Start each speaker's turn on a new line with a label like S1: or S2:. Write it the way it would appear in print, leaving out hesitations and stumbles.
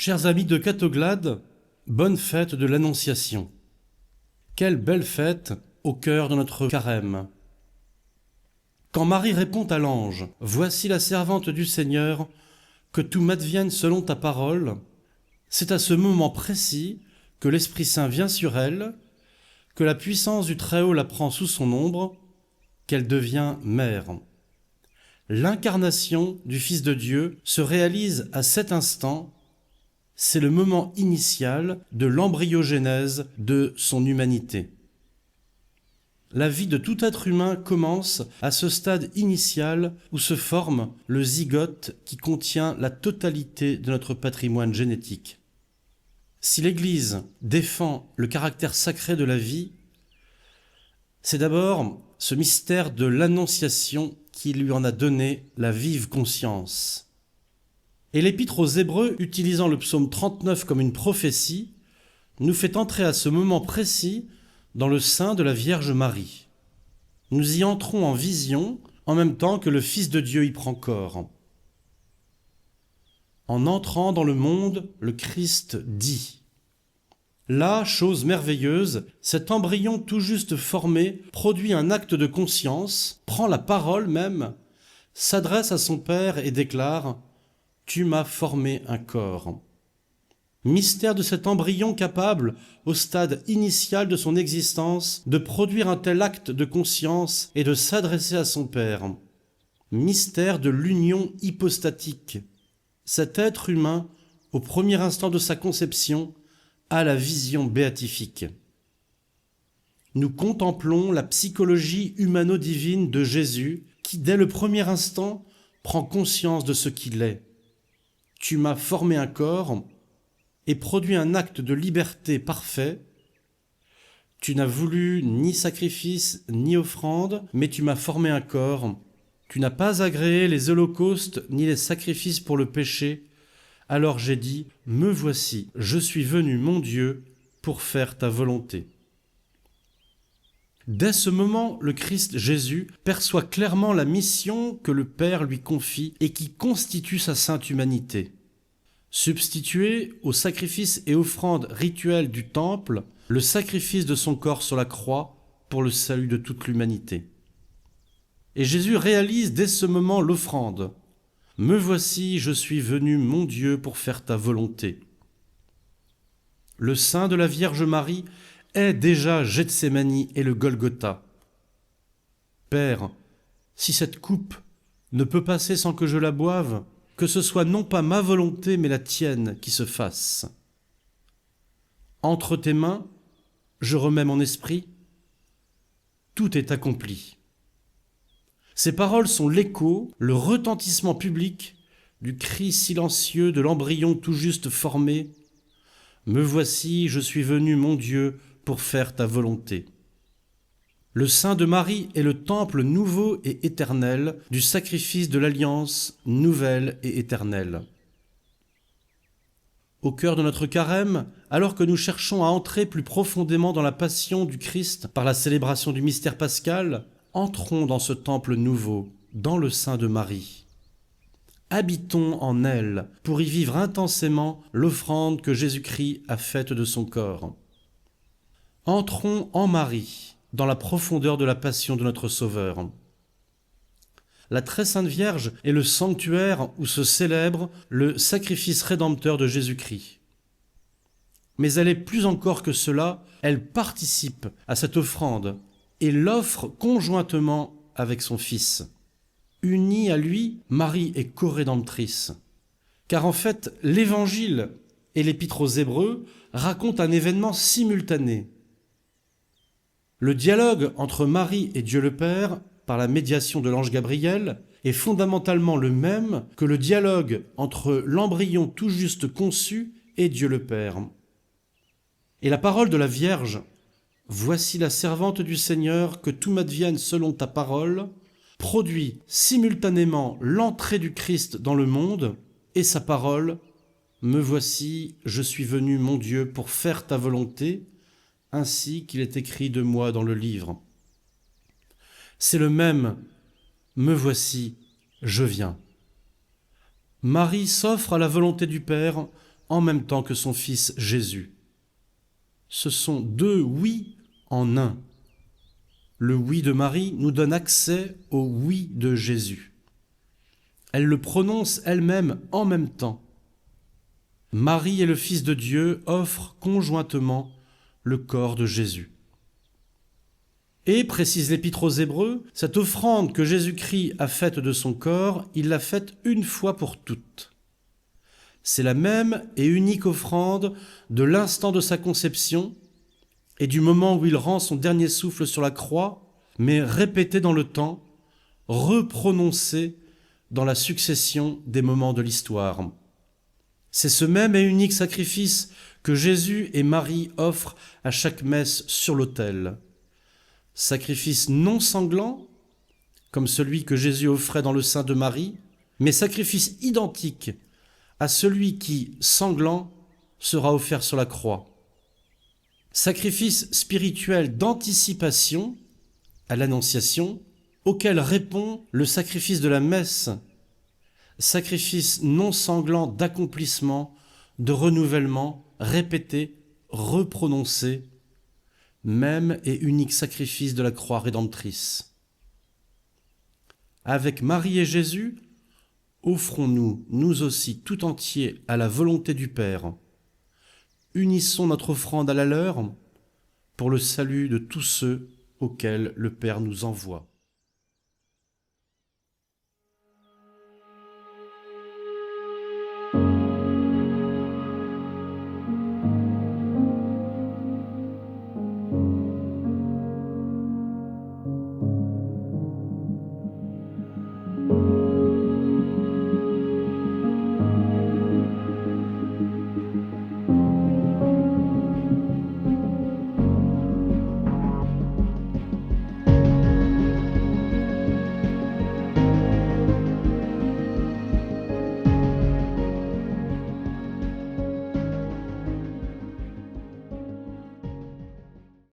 S1: Chers amis de Catoglade, bonne fête de l'Annonciation. Quelle belle fête au cœur de notre carême. Quand Marie répond à l'ange « Voici la servante du Seigneur, que tout m'advienne selon ta parole », c'est à ce moment précis que l'Esprit Saint vient sur elle, que la puissance du Très-Haut la prend sous son ombre, qu'elle devient mère. L'incarnation du Fils de Dieu se réalise à cet instant. C'est le moment initial de l'embryogénèse de son humanité. La vie de tout être humain commence à ce stade initial où se forme le zygote qui contient la totalité de notre patrimoine génétique. Si l'Église défend le caractère sacré de la vie, c'est d'abord ce mystère de l'Annonciation qui lui en a donné la vive conscience. Et l'Épître aux Hébreux, utilisant le psaume 39 comme une prophétie, nous fait entrer à ce moment précis dans le sein de la Vierge Marie. Nous y entrons en vision en même temps que le Fils de Dieu y prend corps. En entrant dans le monde, le Christ dit. Là, chose merveilleuse, cet embryon tout juste formé produit un acte de conscience, prend la parole même, s'adresse à son Père et déclare « Tu m'as formé un corps ». Mystère de cet embryon capable, au stade initial de son existence, de produire un tel acte de conscience et de s'adresser à son Père. Mystère de l'union hypostatique. Cet être humain, au premier instant de sa conception, a la vision béatifique. Nous contemplons la psychologie humano-divine de Jésus qui, dès le premier instant, prend conscience de ce qu'il est. Tu m'as formé un corps et produit un acte de liberté parfait. Tu n'as voulu ni sacrifice ni offrande, mais tu m'as formé un corps. Tu n'as pas agréé les holocaustes ni les sacrifices pour le péché. Alors j'ai dit, me voici, je suis venu, mon Dieu, pour faire ta volonté. Dès ce moment, le Christ Jésus perçoit clairement la mission que le Père lui confie et qui constitue sa sainte humanité. Substituer aux sacrifices et offrandes rituelles du temple le sacrifice de son corps sur la croix pour le salut de toute l'humanité. Et Jésus réalise dès ce moment l'offrande. « Me voici, je suis venu, mon Dieu, pour faire ta volonté. » Le sein de la Vierge Marie est déjà Gethsémani et le Golgotha. Père, si cette coupe ne peut passer sans que je la boive, que ce soit non pas ma volonté, mais la tienne qui se fasse. Entre tes mains, je remets mon esprit. Tout est accompli. Ces paroles sont l'écho, le retentissement public du cri silencieux de l'embryon tout juste formé. « Me voici, je suis venu, mon Dieu, pour faire ta volonté. » Le sein de Marie est le temple nouveau et éternel du sacrifice de l'alliance nouvelle et éternelle. Au cœur de notre carême, alors que nous cherchons à entrer plus profondément dans la passion du Christ par la célébration du mystère pascal, entrons dans ce temple nouveau, dans le sein de Marie. Habitons en elle pour y vivre intensément l'offrande que Jésus-Christ a faite de son corps. Entrons en Marie, dans la profondeur de la passion de notre Sauveur. La Très Sainte Vierge est le sanctuaire où se célèbre le sacrifice rédempteur de Jésus-Christ. Mais elle est plus encore que cela, elle participe à cette offrande et l'offre conjointement avec son Fils. Unie à lui, Marie est co-rédemptrice. Car en fait, l'Évangile et l'Épître aux Hébreux racontent un événement simultané. Le dialogue entre Marie et Dieu le Père, par la médiation de l'ange Gabriel, est fondamentalement le même que le dialogue entre l'embryon tout juste conçu et Dieu le Père. Et la parole de la Vierge, « Voici la servante du Seigneur, que tout m'advienne selon ta parole », produit simultanément l'entrée du Christ dans le monde et sa parole, « Me voici, je suis venu, mon Dieu, pour faire ta volonté », ainsi qu'il est écrit de moi dans le livre. C'est le même « Me voici, je viens ». Marie s'offre à la volonté du Père en même temps que son Fils Jésus. Ce sont deux oui en un. Le oui de Marie nous donne accès au oui de Jésus. Elle le prononce elle-même en même temps. Marie et le Fils de Dieu offrent conjointement le corps de Jésus. Et, précise l'Épître aux Hébreux, cette offrande que Jésus-Christ a faite de son corps, il l'a faite une fois pour toutes. C'est la même et unique offrande de l'instant de sa conception et du moment où il rend son dernier souffle sur la croix, mais répétée dans le temps, reprononcée dans la succession des moments de l'histoire. C'est ce même et unique sacrifice que Jésus et Marie offrent à chaque messe sur l'autel. Sacrifice non sanglant, comme celui que Jésus offrait dans le sein de Marie, mais sacrifice identique à celui qui, sanglant, sera offert sur la croix. Sacrifice spirituel d'anticipation à l'Annonciation, auquel répond le sacrifice de la messe, sacrifice non sanglant d'accomplissement, de renouvellement, répété, reprononcé, même et unique sacrifice de la croix rédemptrice. Avec Marie et Jésus, offrons-nous, nous aussi, tout entiers à la volonté du Père. Unissons notre offrande à la leur pour le salut de tous ceux auxquels le Père nous envoie.